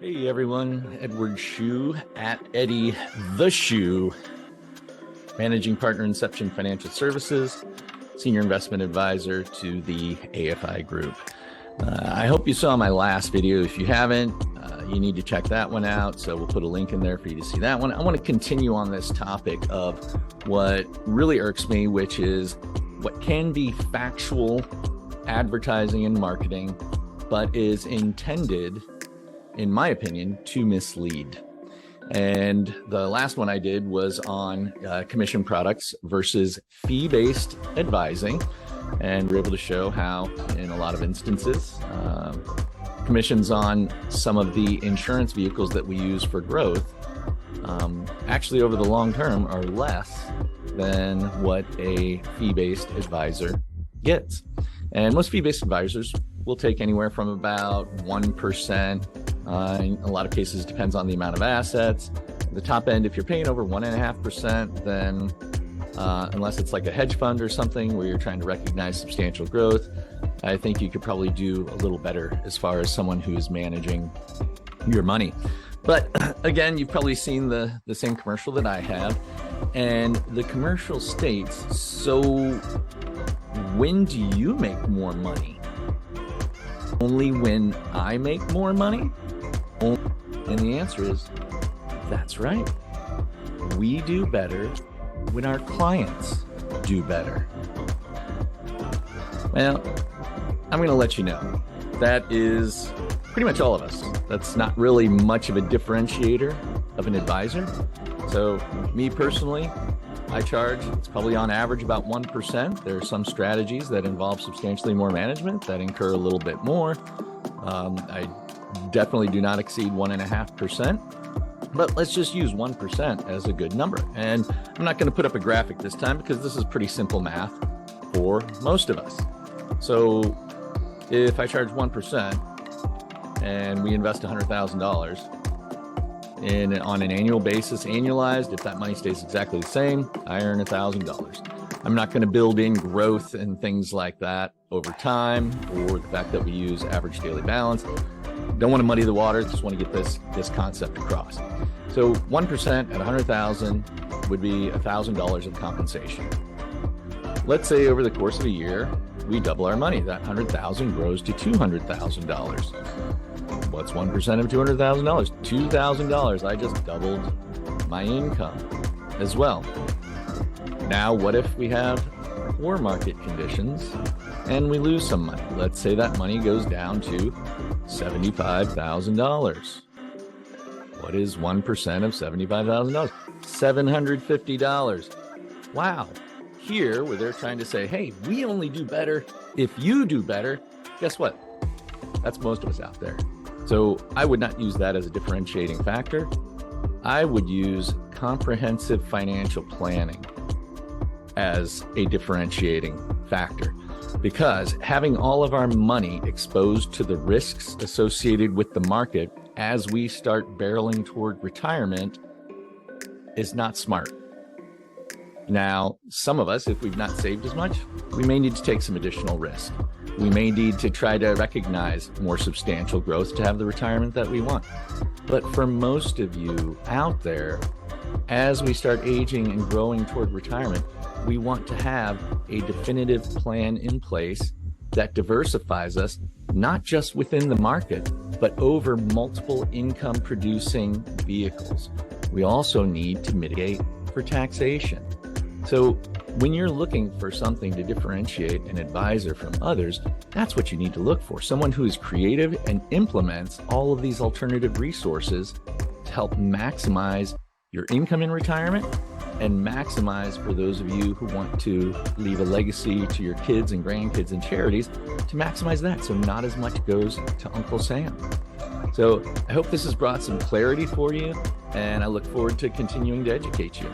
Hey everyone, Edward Shue at Eddie the Shue, Managing Partner, Inception Financial Services, Senior Investment Advisor to the AFI Group. I hope you saw my last video. If you haven't, you need to check that one out. So we'll put a link in there for you to see that one. I want to continue on this topic of what really irks me, which is what can be factual advertising and marketing, but is intended, in my opinion, to mislead. And the last one I did was on commission products versus fee-based advising. And we're able to show how, in a lot of instances, commissions on some of the insurance vehicles that we use for growth actually over the long term are less than what a fee-based advisor gets. And most fee-based advisors will take anywhere from about 1%. In a lot of cases, it depends on the amount of assets. The top end, if you're paying over 1.5%, then unless it's like a hedge fund or something where you're trying to recognize substantial growth, I think you could probably do a little better as far as someone who is managing your money. But again, you've probably seen the same commercial that I have, and the commercial states, so when do you make more money? Only when I make more money? And the answer is, that's right. We do better when our clients do better. Well, I'm going to let you know that is pretty much all of us. That's not really much of a differentiator of an advisor. So me personally, I charge, it's probably on average about 1%. There are some strategies that involve substantially more management that incur a little bit more. I definitely do not exceed 1.5%, but let's just use 1% as a good number. And I'm not going to put up a graphic this time because this is pretty simple math for most of us. So if I charge 1% and we invest $100,000 on an annual basis, annualized, if that money stays exactly the same, I earn $1,000. I'm not going to build in growth and things like that over time, or the fact that we use average daily balance. Don't want to muddy the water, just want to get this concept across. So 1% at 100,000 would be $1,000 of compensation. Let's say over the course of a year, we double our money. That 100,000 grows to $200,000. What's 1% of $200,000? $2,000. I just doubled my income as well. Now, what if we have poor market conditions and we lose some money? Let's say that money goes down to $75,000. What is 1% of $75,000? $750. Wow. Here, where they're trying to say, hey, we only do better if you do better. Guess what? That's most of us out there. So I would not use that as a differentiating factor. I would use comprehensive financial planning as a differentiating factor, because having all of our money exposed to the risks associated with the market as we start barreling toward retirement is not smart. Now, some of us, if we've not saved as much, we may need to take some additional risk. We may need to try to recognize more substantial growth to have the retirement that we want. But for most of you out there, as we start aging and growing toward retirement, we want to have a definitive plan in place that diversifies us, not just within the market, but over multiple income producing vehicles. We also need to mitigate for taxation. So when you're looking for something to differentiate an advisor from others, that's what you need to look for. Someone who is creative and implements all of these alternative resources to help maximize your income in retirement and maximize for those of you who want to leave a legacy to your kids and grandkids and charities, to maximize that so not as much goes to Uncle Sam. So I hope this has brought some clarity for you, and I look forward to continuing to educate you.